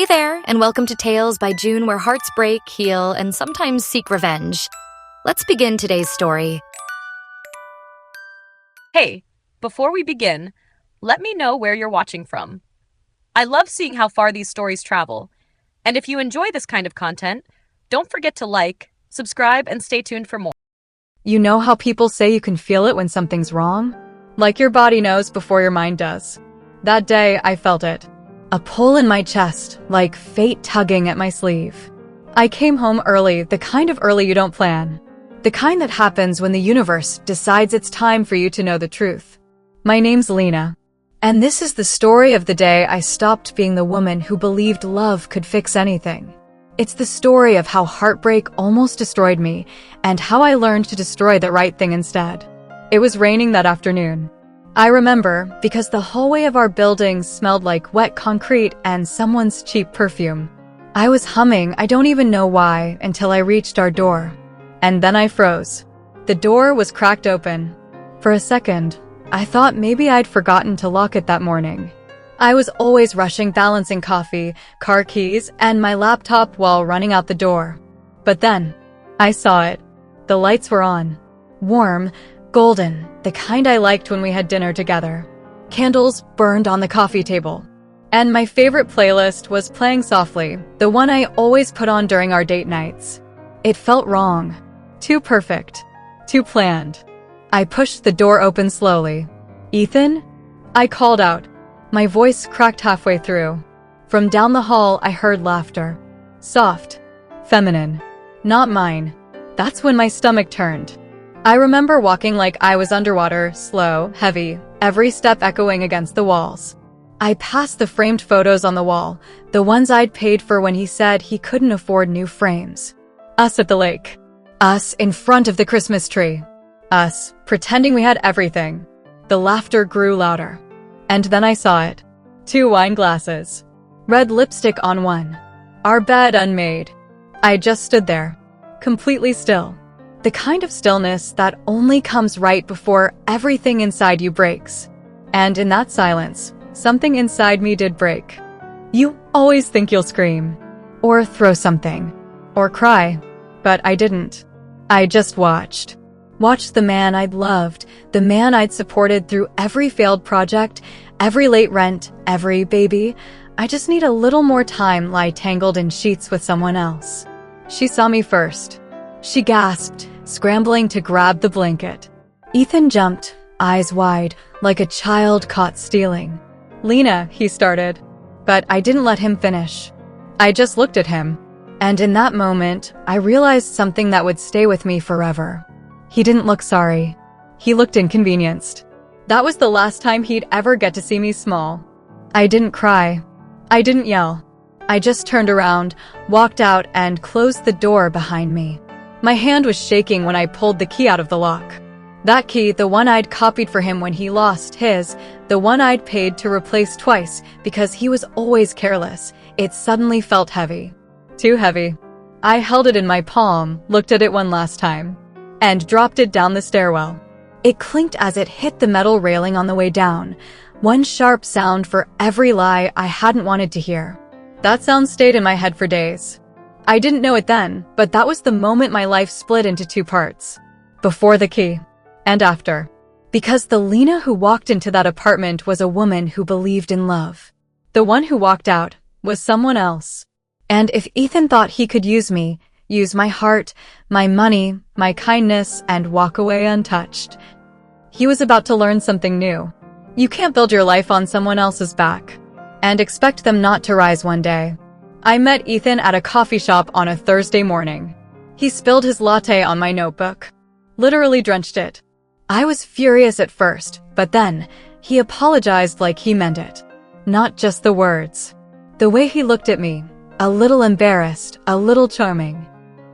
Hey there, and welcome to Tales by June, where hearts break, heal, and sometimes seek revenge. Let's begin today's story. Hey, before we begin, let me know where you're watching from. I love seeing how far these stories travel. And if you enjoy this kind of content, don't forget to like, subscribe, and stay tuned for more. You know how people say you can feel it when something's wrong? Like your body knows before your mind does. That day, I felt it. A pull in my chest, like fate tugging at my sleeve. I came home early, the kind of early you don't plan. The kind that happens when the universe decides it's time for you to know the truth. My name's Lena. And this is the story of the day I stopped being the woman who believed love could fix anything. It's the story of how heartbreak almost destroyed me, and how I learned to destroy the right thing instead. It was raining that afternoon. I remember because the hallway of our building smelled like wet concrete and someone's cheap perfume. I was humming, I don't even know why, until I reached our door. And then I froze. The door was cracked open. For a second, I thought maybe I'd forgotten to lock it that morning. I was always rushing, balancing coffee, car keys, and my laptop while running out the door. But then, I saw it. The lights were on. Warm, golden, the kind I liked when we had dinner together. Candles burned on the coffee table. And my favorite playlist was playing softly, the one I always put on during our date nights. It felt wrong. Too perfect. Too planned. I pushed the door open slowly. "Ethan?" I called out. My voice cracked halfway through. From down the hall, I heard laughter. Soft. Feminine. Not mine. That's when my stomach turned. I remember walking like I was underwater, slow, heavy, every step echoing against the walls. I passed the framed photos on the wall, the ones I'd paid for when he said he couldn't afford new frames. Us at the lake. Us in front of the Christmas tree. Us pretending we had everything. The laughter grew louder. And then I saw it. 2 wine glasses. Red lipstick on one. Our bed unmade. I just stood there. Completely still. The kind of stillness that only comes right before everything inside you breaks. And in that silence, something inside me did break. You always think you'll scream. Or throw something. Or cry. But I didn't. I just watched. Watched the man I'd loved, the man I'd supported through every failed project, every late rent, every baby. I just need a little more time lie tangled in sheets with someone else. She saw me first. She gasped, scrambling to grab the blanket. Ethan jumped, eyes wide, like a child caught stealing. "Lena," he started. But I didn't let him finish. I just looked at him. And in that moment, I realized something that would stay with me forever. He didn't look sorry. He looked inconvenienced. That was the last time he'd ever get to see me small. I didn't cry. I didn't yell. I just turned around, walked out, and closed the door behind me. My hand was shaking when I pulled the key out of the lock. That key, the one I'd copied for him when he lost his, the one I'd paid to replace twice because he was always careless, it suddenly felt heavy. Too heavy. I held it in my palm, looked at it one last time, and dropped it down the stairwell. It clinked as it hit the metal railing on the way down, one sharp sound for every lie I hadn't wanted to hear. That sound stayed in my head for days. I didn't know it then, but that was the moment my life split into 2 parts. Before the key. And after. Because the Lena who walked into that apartment was a woman who believed in love. The one who walked out was someone else. And if Ethan thought he could use me, use my heart, my money, my kindness, and walk away untouched, he was about to learn something new. You can't build your life on someone else's back and expect them not to rise one day. I met Ethan at a coffee shop on a Thursday morning. He spilled his latte on my notebook. Literally drenched it. I was furious at first, but then he apologized like he meant it. Not just the words. The way he looked at me, a little embarrassed, a little charming.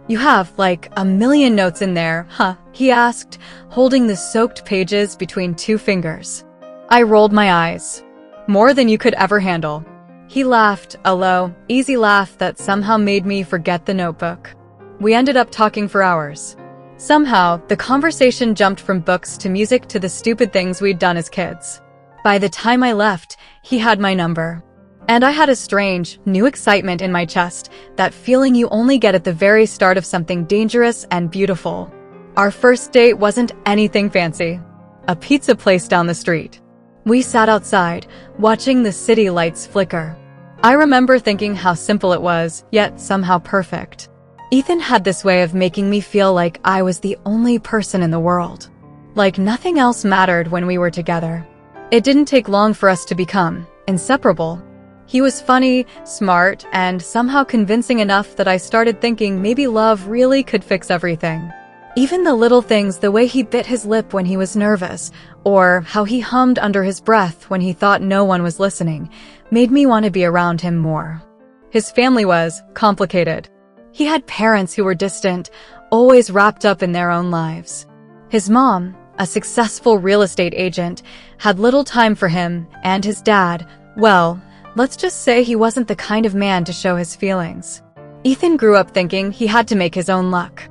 "You have, like, a million notes in there, huh?" he asked, holding the soaked pages between 2 fingers. I rolled my eyes. "More than you could ever handle." He laughed, a low, easy laugh that somehow made me forget the notebook. We ended up talking for hours. Somehow, the conversation jumped from books to music to the stupid things we'd done as kids. By the time I left, he had my number. And I had a strange, new excitement in my chest, that feeling you only get at the very start of something dangerous and beautiful. Our first date wasn't anything fancy. A pizza place down the street. We sat outside, watching the city lights flicker. I remember thinking how simple it was, yet somehow perfect. Ethan had this way of making me feel like I was the only person in the world. Like nothing else mattered when we were together. It didn't take long for us to become inseparable. He was funny, smart, and somehow convincing enough that I started thinking maybe love really could fix everything. Even the little things, the way he bit his lip when he was nervous, or how he hummed under his breath when he thought no one was listening, made me want to be around him more. His family was complicated. He had parents who were distant, always wrapped up in their own lives. His mom, a successful real estate agent, had little time for him, and his dad, well, let's just say he wasn't the kind of man to show his feelings. Ethan grew up thinking he had to make his own luck.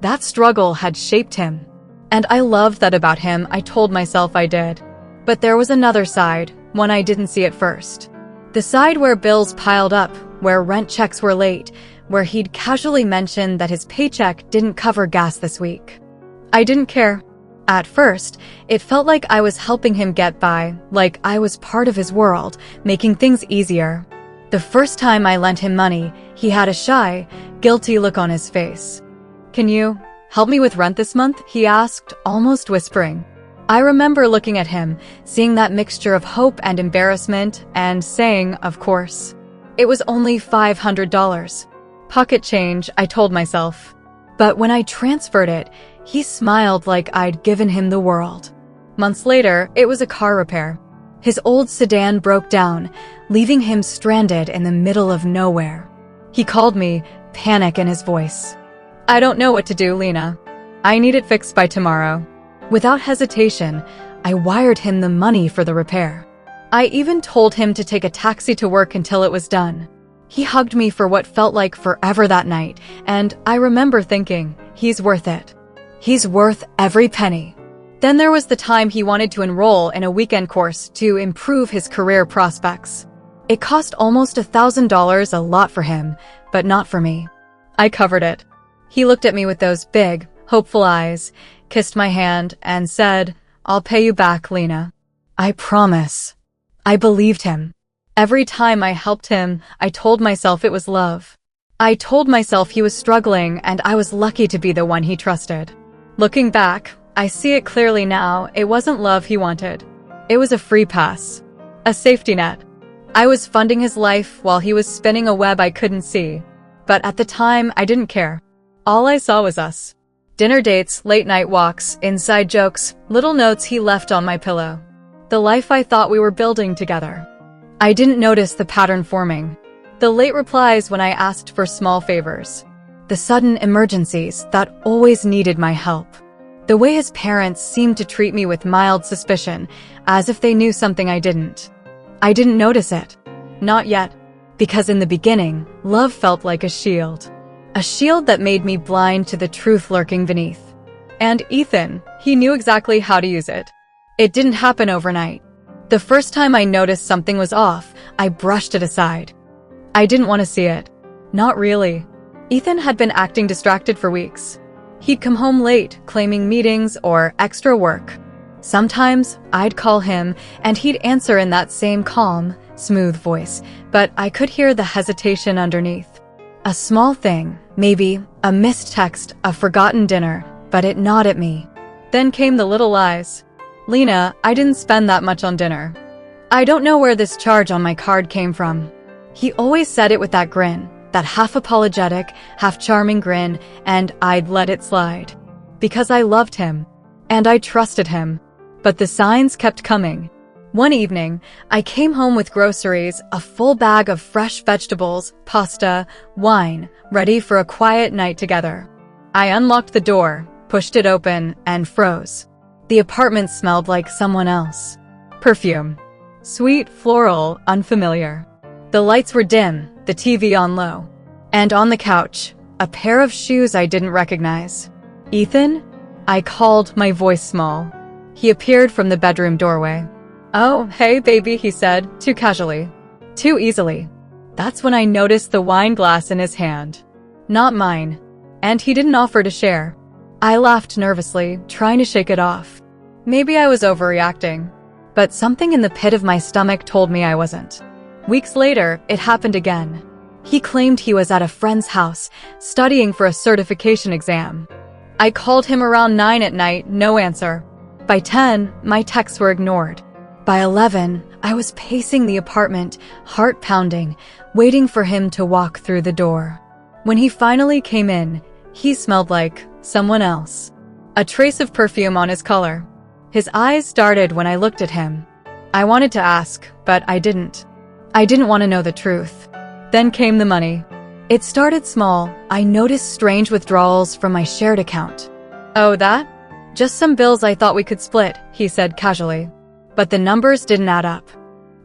That struggle had shaped him. And I loved that about him. I told myself I did. But there was another side, one I didn't see at first. The side where bills piled up, where rent checks were late, where he'd casually mentioned that his paycheck didn't cover gas this week. I didn't care. At first, it felt like I was helping him get by, like I was part of his world, making things easier. The first time I lent him money, he had a shy, guilty look on his face. "Can you help me with rent this month?" he asked, almost whispering. I remember looking at him, seeing that mixture of hope and embarrassment, and saying, of course. It was only $500. Pocket change, I told myself. But when I transferred it, he smiled like I'd given him the world. Months later, it was a car repair. His old sedan broke down, leaving him stranded in the middle of nowhere. He called me, panic in his voice. "I don't know what to do, Lena. I need it fixed by tomorrow." Without hesitation, I wired him the money for the repair. I even told him to take a taxi to work until it was done. He hugged me for what felt like forever that night, and I remember thinking, he's worth it. He's worth every penny. Then there was the time he wanted to enroll in a weekend course to improve his career prospects. It cost almost $1,000, a lot for him, but not for me. I covered it. He looked at me with those big, hopeful eyes, kissed my hand, and said, "I'll pay you back, Lena. I promise." I believed him. Every time I helped him, I told myself it was love. I told myself he was struggling, and I was lucky to be the one he trusted. Looking back, I see it clearly now. It wasn't love he wanted. It was a free pass. A safety net. I was funding his life while he was spinning a web I couldn't see. But at the time, I didn't care. All I saw was us. Dinner dates, late night walks, inside jokes, little notes he left on my pillow. The life I thought we were building together. I didn't notice the pattern forming. The late replies when I asked for small favors. The sudden emergencies that always needed my help. The way his parents seemed to treat me with mild suspicion, as if they knew something I didn't. I didn't notice it. Not yet. Because in the beginning, love felt like a shield. A shield that made me blind to the truth lurking beneath. And Ethan, he knew exactly how to use it. It didn't happen overnight. The first time I noticed something was off, I brushed it aside. I didn't want to see it. Not really. Ethan had been acting distracted for weeks. He'd come home late, claiming meetings or extra work. Sometimes I'd call him, and he'd answer in that same calm, smooth voice, but I could hear the hesitation underneath. A small thing, maybe a missed text, a forgotten dinner, but it gnawed at me. Then came the little lies. "Lena, I didn't spend that much on dinner. I don't know where this charge on my card came from." He always said it with that grin, that half apologetic, half charming grin, and I'd let it slide. Because I loved him. And I trusted him. But the signs kept coming. One evening, I came home with groceries, a full bag of fresh vegetables, pasta, wine, ready for a quiet night together. I unlocked the door, pushed it open, and froze. The apartment smelled like someone else. Perfume. Sweet, floral, unfamiliar. The lights were dim, the TV on low. And on the couch, a pair of shoes I didn't recognize. "Ethan?" I called, my voice small. He appeared from the bedroom doorway. "Oh, hey, baby," he said, too casually. Too easily. That's when I noticed the wine glass in his hand. Not mine. And he didn't offer to share. I laughed nervously, trying to shake it off. Maybe I was overreacting. But something in the pit of my stomach told me I wasn't. Weeks later, it happened again. He claimed he was at a friend's house, studying for a certification exam. I called him around 9 at night, no answer. By 10, my texts were ignored. By 11, I was pacing the apartment, heart pounding, waiting for him to walk through the door. When he finally came in, he smelled like someone else. A trace of perfume on his collar. His eyes started when I looked at him. I wanted to ask, but I didn't. I didn't want to know the truth. Then came the money. It started small. I noticed strange withdrawals from my shared account. Oh, that? Just some bills I thought we could split, he said casually. But the numbers didn't add up.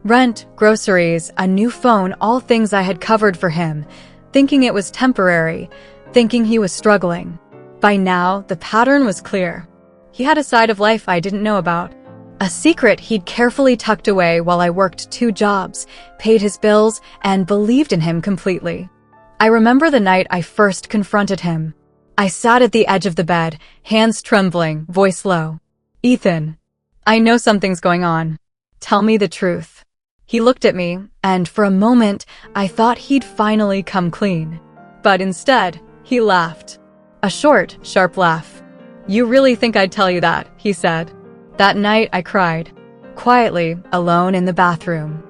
Rent, groceries, a new phone, all things I had covered for him, thinking it was temporary, thinking he was struggling. By now, the pattern was clear. He had a side of life I didn't know about. A secret he'd carefully tucked away while I worked 2 jobs, paid his bills, and believed in him completely. I remember the night I first confronted him. I sat at the edge of the bed, hands trembling, voice low. Ethan, I know something's going on. Tell me the truth. He looked at me, and for a moment, I thought he'd finally come clean. But instead, he laughed. A short, sharp laugh. You really think I'd tell you that, he said. That night, I cried. Quietly, alone in the bathroom.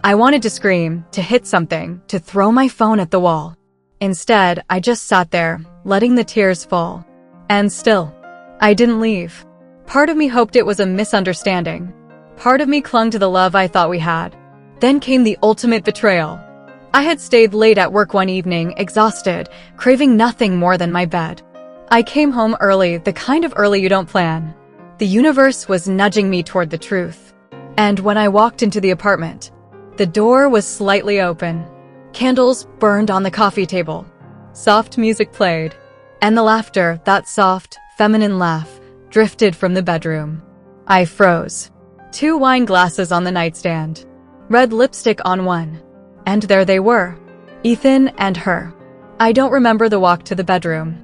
I wanted to scream, to hit something, to throw my phone at the wall. Instead, I just sat there, letting the tears fall. And still, I didn't leave. Part of me hoped it was a misunderstanding. Part of me clung to the love I thought we had. Then came the ultimate betrayal. I had stayed late at work one evening, exhausted, craving nothing more than my bed. I came home early, the kind of early you don't plan. The universe was nudging me toward the truth. And when I walked into the apartment, the door was slightly open. Candles burned on the coffee table. Soft music played. And the laughter, that soft, feminine laugh, drifted from the bedroom. I froze. 2 wine glasses on the nightstand. Red lipstick on one. And there they were. Ethan and her. I don't remember the walk to the bedroom.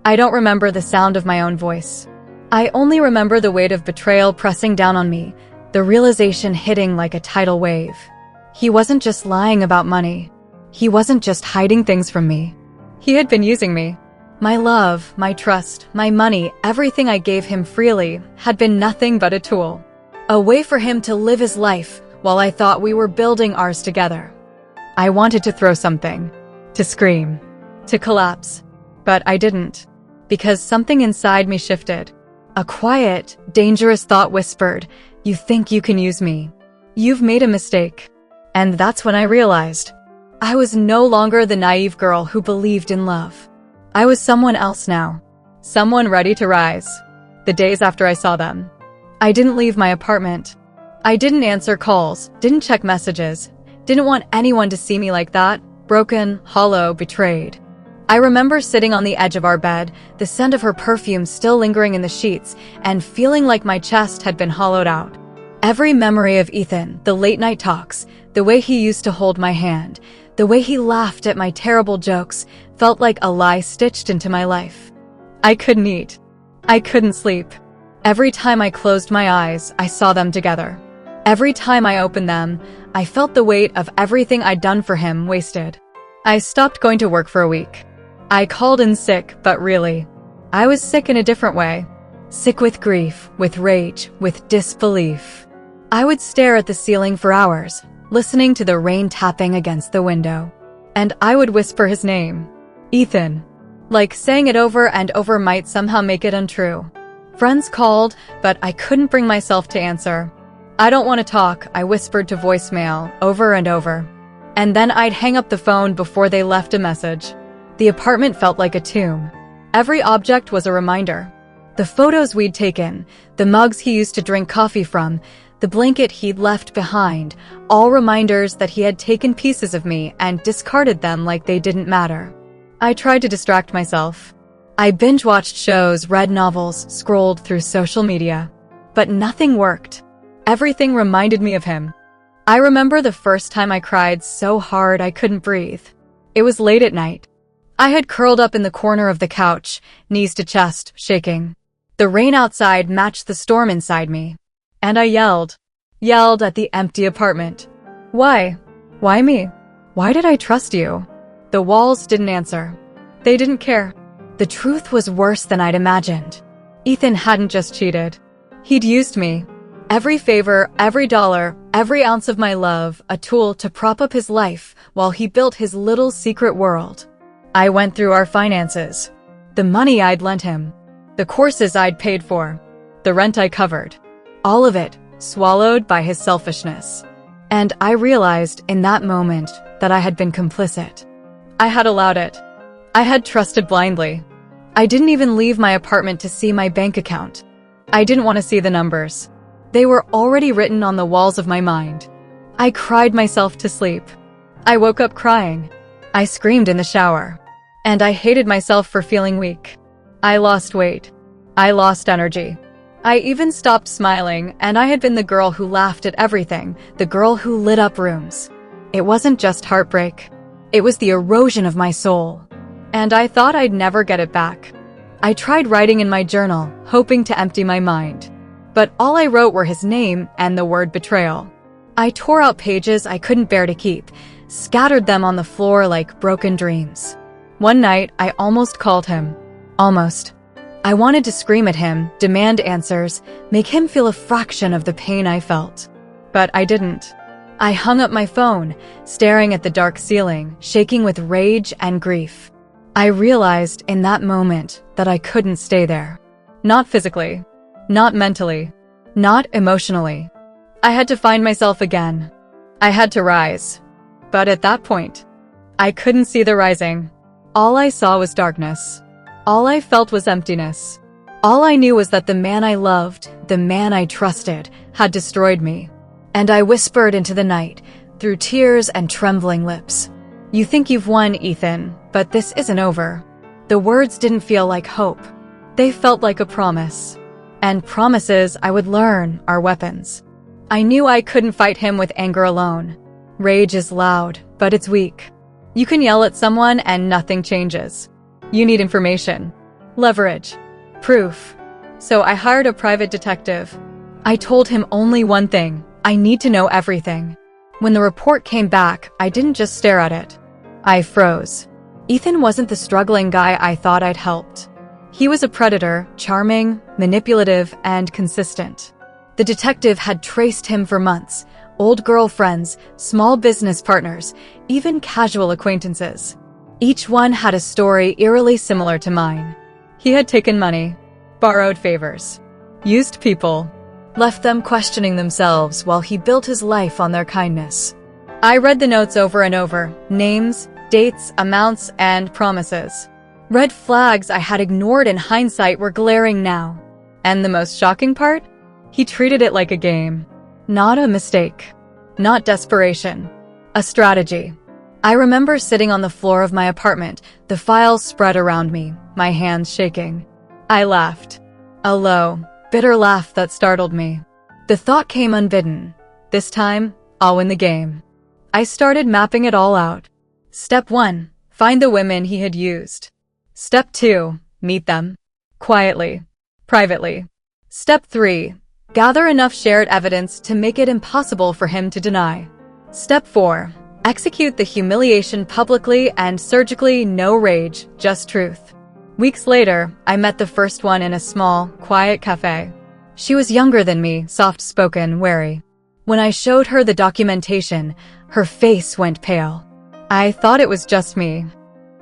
I don't remember the sound of my own voice. I only remember the weight of betrayal pressing down on me, the realization hitting like a tidal wave. He wasn't just lying about money. He wasn't just hiding things from me. He had been using me. My love, my trust, my money, everything I gave him freely had been nothing but a tool. A way for him to live his life while I thought we were building ours together. I wanted to throw something, to scream, to collapse, but I didn't, because something inside me shifted. A quiet, dangerous thought whispered, "You think you can use me. You've made a mistake." And that's when I realized I was no longer the naive girl who believed in love. I was someone else now, someone ready to rise. The days after I saw them, I didn't leave my apartment. I didn't answer calls, didn't check messages, didn't want anyone to see me like that, broken, hollow, betrayed. I remember sitting on the edge of our bed, the scent of her perfume still lingering in the sheets, and feeling like my chest had been hollowed out. Every memory of Ethan, the late-night talks, the way he used to hold my hand, the way he laughed at my terrible jokes, felt like a lie stitched into my life. I couldn't eat. I couldn't sleep. Every time I closed my eyes, I saw them together. Every time I opened them, I felt the weight of everything I'd done for him wasted. I stopped going to work for a week. I called in sick, but really, I was sick in a different way. Sick with grief, with rage, with disbelief. I would stare at the ceiling for hours, listening to the rain tapping against the window. And I would whisper his name. Ethan. Like saying it over and over might somehow make it untrue. Friends called, but I couldn't bring myself to answer. "I don't want to talk," I whispered to voicemail, over and over. And then I'd hang up the phone before they left a message. The apartment felt like a tomb. Every object was a reminder. The photos we'd taken, the mugs he used to drink coffee from, the blanket he'd left behind, all reminders that he had taken pieces of me and discarded them like they didn't matter. I tried to distract myself. I binge-watched shows, read novels, scrolled through social media. But nothing worked. Everything reminded me of him. I remember the first time I cried so hard I couldn't breathe. It was late at night. I had curled up in the corner of the couch, knees to chest, shaking. The rain outside matched the storm inside me. And I yelled at the empty apartment. Why? Why me? Why did I trust you? The walls didn't answer. They didn't care. The truth was worse than I'd imagined. Ethan hadn't just cheated. He'd used me. Every favor, every dollar, every ounce of my love, a tool to prop up his life while he built his little secret world. I went through our finances. The money I'd lent him. The courses I'd paid for. The rent I covered. All of it swallowed by his selfishness. And I realized in that moment that I had been complicit. I had allowed it. I had trusted blindly. I didn't even leave my apartment to see my bank account. I didn't want to see the numbers. They were already written on the walls of my mind. I cried myself to sleep. I woke up crying. I screamed in the shower. And I hated myself for feeling weak. I lost weight. I lost energy. I even stopped smiling, and I had been the girl who laughed at everything, the girl who lit up rooms. It wasn't just heartbreak. It was the erosion of my soul. And I thought I'd never get it back. I tried writing in my journal, hoping to empty my mind. But all I wrote were his name and the word betrayal. I tore out pages I couldn't bear to keep, scattered them on the floor like broken dreams. One night, I almost called him. Almost. I wanted to scream at him, demand answers, make him feel a fraction of the pain I felt. But I didn't. I hung up my phone, staring at the dark ceiling, shaking with rage and grief. I realized in that moment that I couldn't stay there. Not physically. Not mentally. Not emotionally. I had to find myself again. I had to rise. But at that point, I couldn't see the rising. All I saw was darkness. All I felt was emptiness. All I knew was that the man I loved, the man I trusted, had destroyed me. And I whispered into the night, through tears and trembling lips. You think you've won, Ethan, but this isn't over. The words didn't feel like hope. They felt like a promise. And promises, I would learn, are weapons. I knew I couldn't fight him with anger alone. Rage is loud, but it's weak. You can yell at someone and nothing changes. You need information, leverage, proof. So I hired a private detective. I told him only one thing: I need to know everything. When the report came back, I didn't just stare at it. I froze. Ethan wasn't the struggling guy I thought I'd helped. He was a predator, charming, manipulative, and consistent. The detective had traced him for months. Old girlfriends, small business partners, even casual acquaintances. Each one had a story eerily similar to mine. He had taken money, borrowed favors, used people, left them questioning themselves while he built his life on their kindness. I read the notes over and over, names, dates, amounts, and promises. Red flags I had ignored in hindsight were glaring now. And the most shocking part? He treated it like a game. Not a mistake. Not desperation. A strategy. I remember sitting on the floor of my apartment, the files spread around me, my hands shaking. I laughed. A low, bitter laugh that startled me. The thought came unbidden. This time, I'll win the game. I started mapping it all out. Step 1. Find the women he had used. Step 2. Meet them. Quietly. Privately. Step 3. Gather enough shared evidence to make it impossible for him to deny. Step 4. Execute the humiliation publicly and surgically, no rage, just truth. Weeks later, I met the first one in a small, quiet cafe. She was younger than me, soft-spoken, wary. When I showed her the documentation, her face went pale. I thought it was just me.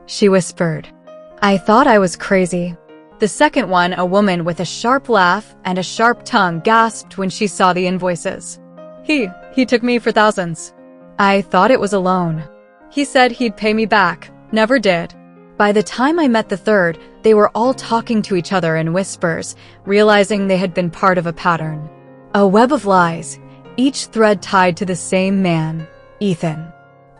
She whispered. I thought I was crazy. The second one, a woman with a sharp laugh and a sharp tongue, gasped when she saw the invoices. He took me for thousands. I thought it was a loan. He said he'd pay me back. Never did. By the time I met the third, they were all talking to each other in whispers, realizing they had been part of a pattern. A web of lies, each thread tied to the same man, Ethan.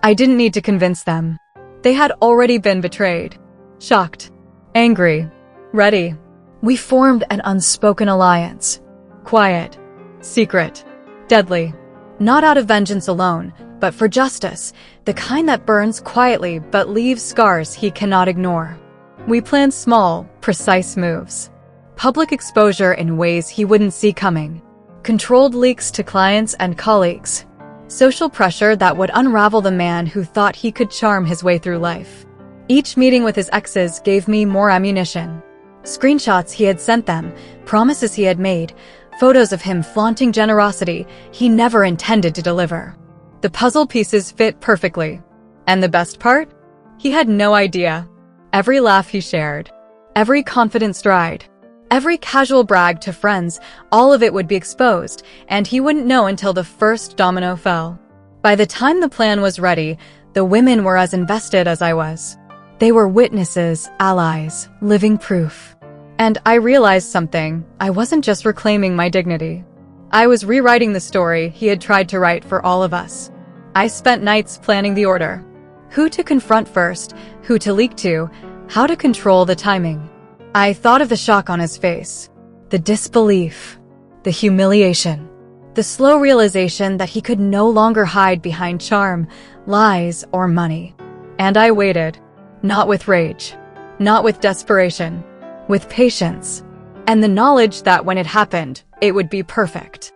I didn't need to convince them. They had already been betrayed. Shocked. Angry. Ready. We formed an unspoken alliance. Quiet. Secret. Deadly. Not out of vengeance alone, but for justice, the kind that burns quietly but leaves scars he cannot ignore. We planned small, precise moves. Public exposure in ways he wouldn't see coming. Controlled leaks to clients and colleagues. Social pressure that would unravel the man who thought he could charm his way through life. Each meeting with his exes gave me more ammunition. Screenshots he had sent them, promises he had made, photos of him flaunting generosity he never intended to deliver. The puzzle pieces fit perfectly. And the best part? He had no idea. Every laugh he shared, every confident stride, every casual brag to friends, all of it would be exposed, and he wouldn't know until the first domino fell. By the time the plan was ready, the women were as invested as I was. They were witnesses, allies, living proof. And I realized something. I wasn't just reclaiming my dignity. I was rewriting the story he had tried to write for all of us. I spent nights planning the order. Who to confront first, who to leak to, how to control the timing. I thought of the shock on his face, the disbelief, the humiliation, the slow realization that he could no longer hide behind charm, lies, or money. And I waited, not with rage, not with desperation, with patience, and the knowledge that when it happened, it would be perfect.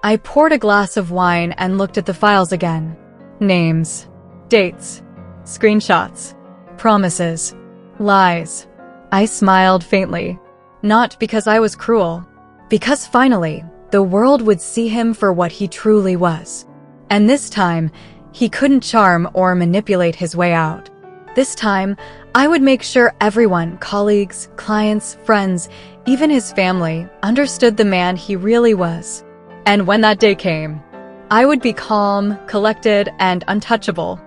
I poured a glass of wine and looked at the files again. Names, dates, screenshots, promises, lies. I smiled faintly, not because I was cruel, because finally, the world would see him for what he truly was. And this time, he couldn't charm or manipulate his way out. This time, I would make sure everyone, colleagues, clients, friends, even his family, understood the man he really was. And when that day came, I would be calm, collected, and untouchable.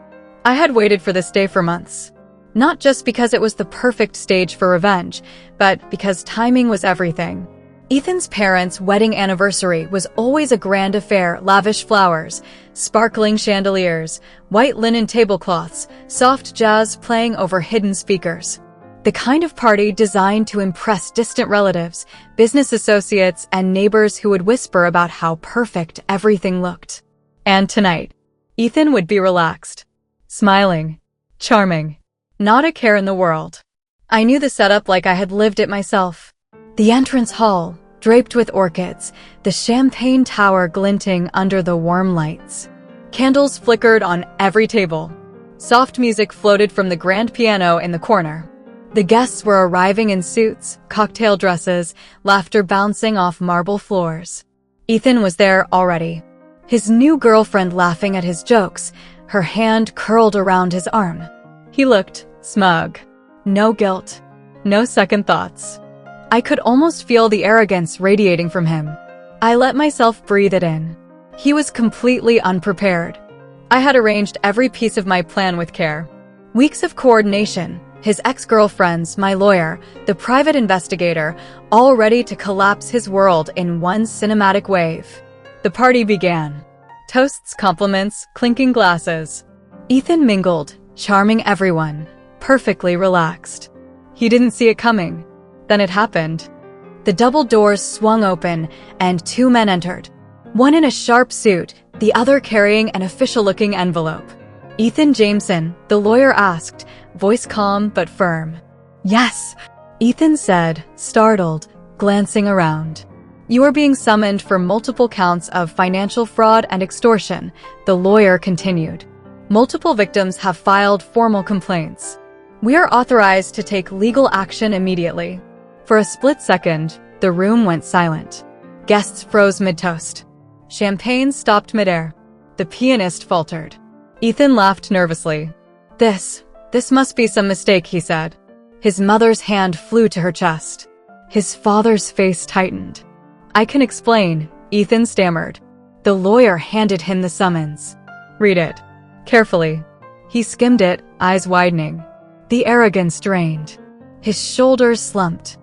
I had waited for this day for months. Not just because it was the perfect stage for revenge, but because timing was everything. Ethan's parents' wedding anniversary was always a grand affair, lavish flowers, sparkling chandeliers, white linen tablecloths, soft jazz playing over hidden speakers. The kind of party designed to impress distant relatives, business associates, and neighbors who would whisper about how perfect everything looked. And tonight, Ethan would be relaxed, smiling, charming. Not a care in the world. I knew the setup like I had lived it myself. The entrance hall, draped with orchids, the champagne tower glinting under the warm lights. Candles flickered on every table. Soft music floated from the grand piano in the corner. The guests were arriving in suits, cocktail dresses, laughter bouncing off marble floors. Ethan was there already. His new girlfriend laughing at his jokes, her hand curled around his arm. He looked smug. No guilt. No second thoughts. I could almost feel the arrogance radiating from him. I let myself breathe it in. He was completely unprepared. I had arranged every piece of my plan with care. Weeks of coordination, his ex-girlfriends, my lawyer, the private investigator, all ready to collapse his world in one cinematic wave. The party began. Toasts, compliments, clinking glasses. Ethan mingled, charming everyone, perfectly relaxed. He didn't see it coming. Then it happened. The double doors swung open, and two men entered. One in a sharp suit, the other carrying an official-looking envelope. Ethan Jameson, the lawyer asked, voice calm but firm. Yes, Ethan said, startled, glancing around. You are being summoned for multiple counts of financial fraud and extortion, the lawyer continued. Multiple victims have filed formal complaints. We are authorized to take legal action immediately. For a split second, the room went silent. Guests froze mid-toast. Champagne stopped midair. The pianist faltered. Ethan laughed nervously. This must be some mistake, he said. His mother's hand flew to her chest. His father's face tightened. I can explain, Ethan stammered. The lawyer handed him the summons. Read it. Carefully. He skimmed it, eyes widening. The arrogance drained. His shoulders slumped.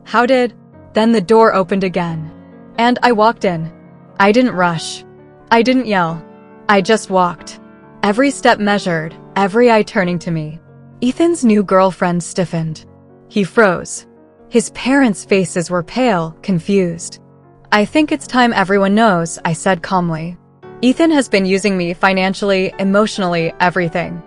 How did? Then the door opened again. And I walked in. I didn't rush. I didn't yell. I just walked. Every step measured, every eye turning to me. Ethan's new girlfriend stiffened. He froze. His parents' faces were pale, confused. I think it's time everyone knows, I said calmly. Ethan has been using me financially, emotionally, everything.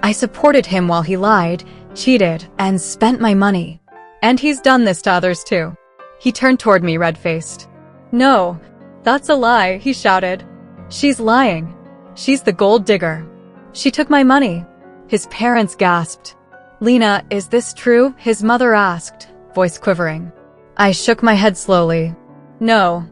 I supported him while he lied, cheated, and spent my money. And he's done this to others too. He turned toward me red-faced. No, that's a lie, he shouted. She's lying. She's the gold digger. She took my money. His parents gasped. Lena, is this true? His mother asked, voice quivering. I shook my head slowly. No.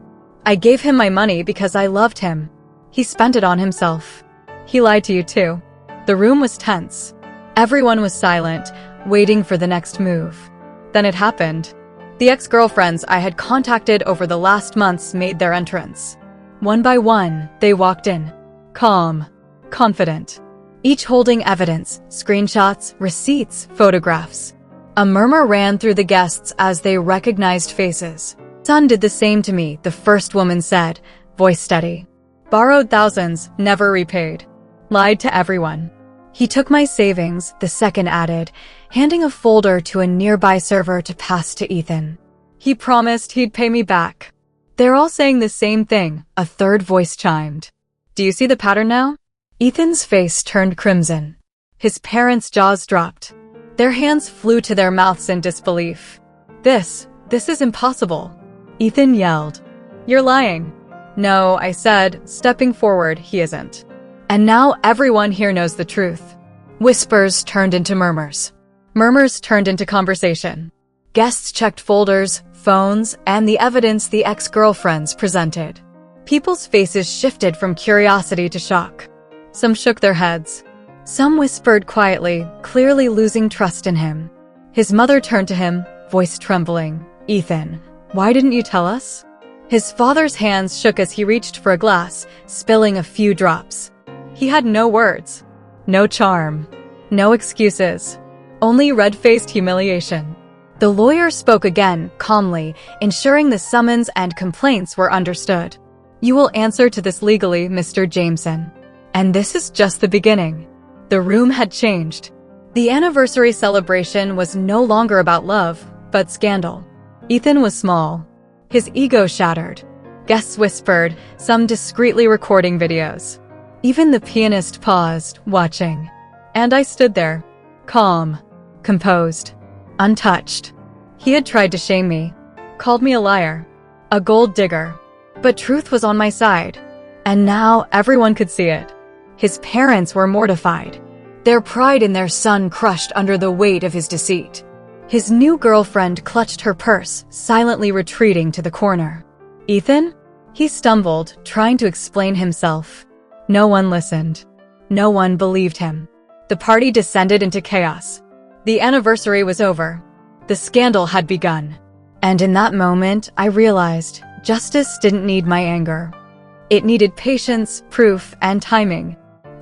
I gave him my money because I loved him. He spent it on himself. He lied to you too. The room was tense. Everyone was silent, waiting for the next move. Then it happened. The ex-girlfriends I had contacted over the last months made their entrance. One by one, they walked in. Calm. Confident. Each holding evidence, screenshots, receipts, photographs. A murmur ran through the guests as they recognized faces. Son did the same to me, the first woman said, voice steady. Borrowed thousands, never repaid. Lied to everyone. He took my savings, the second added, handing a folder to a nearby server to pass to Ethan. He promised he'd pay me back. They're all saying the same thing, a third voice chimed. Do you see the pattern now? Ethan's face turned crimson. His parents' jaws dropped. Their hands flew to their mouths in disbelief. This is impossible. Ethan yelled. You're lying. No, I said, stepping forward, he isn't. And now everyone here knows the truth. Whispers turned into murmurs. Murmurs turned into conversation. Guests checked folders, phones, and the evidence the ex-girlfriends presented. People's faces shifted from curiosity to shock. Some shook their heads. Some whispered quietly, clearly losing trust in him. His mother turned to him, voice trembling. Ethan, why didn't you tell us? His father's hands shook as he reached for a glass, spilling a few drops. He had no words. No charm. No excuses. Only red-faced humiliation. The lawyer spoke again, calmly, ensuring the summons and complaints were understood. You will answer to this legally, Mr. Jameson. And this is just the beginning. The room had changed. The anniversary celebration was no longer about love, but scandal. Ethan was small. His ego shattered. Guests whispered, some discreetly recording videos. Even the pianist paused, watching. And I stood there, calm, composed, untouched. He had tried to shame me, called me a liar, a gold digger. But truth was on my side. And now everyone could see it. His parents were mortified. Their pride in their son crushed under the weight of his deceit. His new girlfriend clutched her purse, silently retreating to the corner. Ethan? He stumbled, trying to explain himself. No one listened. No one believed him. The party descended into chaos. The anniversary was over. The scandal had begun. And in that moment, I realized justice didn't need my anger. It needed patience, proof, and timing.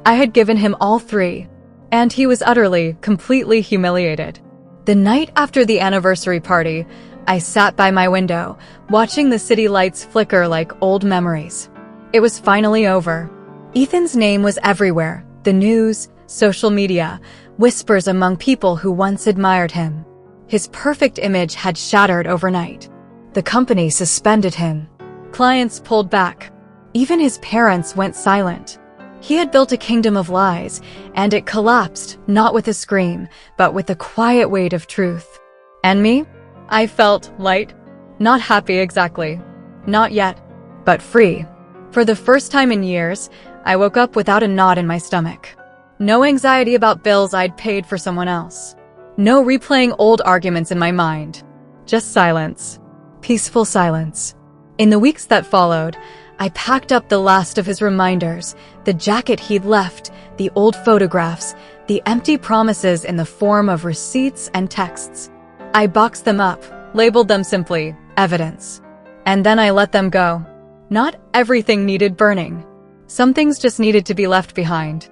I had given him all three, and he was utterly, completely humiliated. The night after the anniversary party, I sat by my window, watching the city lights flicker like old memories. It was finally over. Ethan's name was everywhere. The news, social media, whispers among people who once admired him. His perfect image had shattered overnight. The company suspended him. Clients pulled back. Even his parents went silent. He had built a kingdom of lies, and it collapsed, not with a scream, but with the quiet weight of truth. And me? I felt light. Not happy exactly. Not yet. But free. For the first time in years, I woke up without a knot in my stomach. No anxiety about bills I'd paid for someone else. No replaying old arguments in my mind. Just silence. Peaceful silence. In the weeks that followed, I packed up the last of his reminders, the jacket he'd left, the old photographs, the empty promises in the form of receipts and texts. I boxed them up, labeled them simply, evidence. And then I let them go. Not everything needed burning. Some things just needed to be left behind.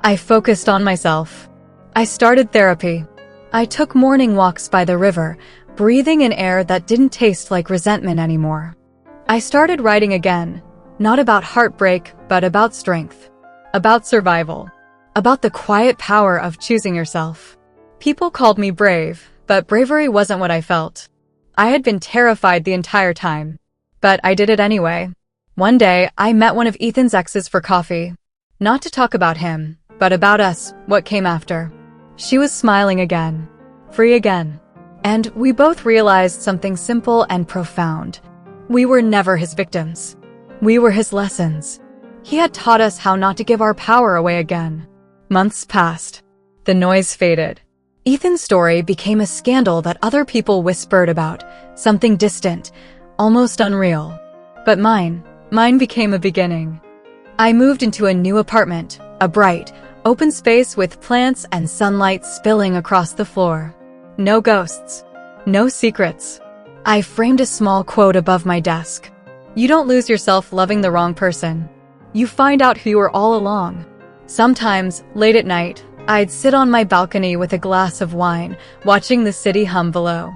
I focused on myself. I started therapy. I took morning walks by the river, breathing in air that didn't taste like resentment anymore. I started writing again. Not about heartbreak, but about strength. About survival. About the quiet power of choosing yourself. People called me brave, but bravery wasn't what I felt. I had been terrified the entire time. But I did it anyway. One day, I met one of Ethan's exes for coffee. Not to talk about him, but about us, what came after. She was smiling again. Free again. And we both realized something simple and profound. We were never his victims. We were his lessons. He had taught us how not to give our power away again. Months passed. The noise faded. Ethan's story became a scandal that other people whispered about, something distant, almost unreal. But mine became a beginning. I moved into a new apartment, a bright, open space with plants and sunlight spilling across the floor. No ghosts. No secrets. I framed a small quote above my desk. You don't lose yourself loving the wrong person. You find out who you were all along. Sometimes, late at night, I'd sit on my balcony with a glass of wine, watching the city hum below.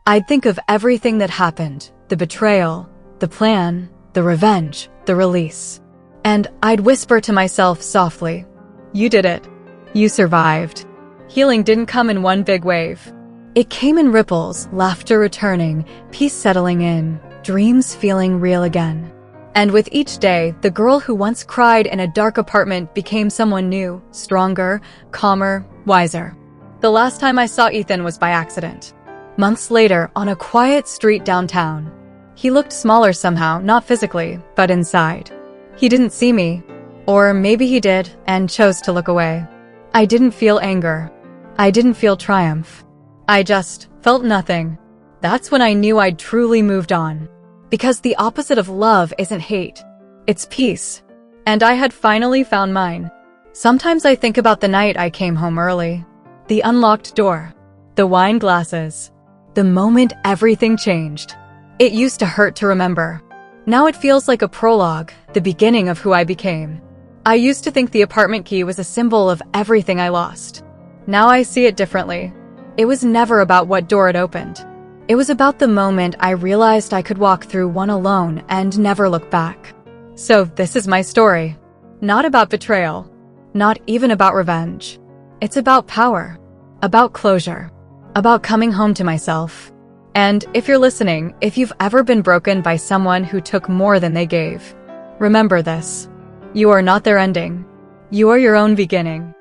I'd think of everything that happened, the betrayal, the plan, the revenge, the release. And I'd whisper to myself softly, you did it. You survived. Healing didn't come in one big wave. It came in ripples, laughter returning, peace settling in, dreams feeling real again. And with each day, the girl who once cried in a dark apartment became someone new, stronger, calmer, wiser. The last time I saw Ethan was by accident. Months later, on a quiet street downtown. He looked smaller somehow, not physically, but inside. He didn't see me. Or maybe he did, and chose to look away. I didn't feel anger. I didn't feel triumph. I just felt nothing. That's when I knew I'd truly moved on. Because the opposite of love isn't hate. It's peace. And I had finally found mine. Sometimes I think about the night I came home early. The unlocked door. The wine glasses. The moment everything changed. It used to hurt to remember. Now it feels like a prologue, the beginning of who I became. I used to think the apartment key was a symbol of everything I lost. Now I see it differently. It was never about what door it opened. It was about the moment I realized I could walk through one alone and never look back. So this is my story. Not about betrayal. Not even about revenge. It's about power. About closure. About coming home to myself. And if you're listening, if you've ever been broken by someone who took more than they gave, remember this. You are not their ending. You are your own beginning.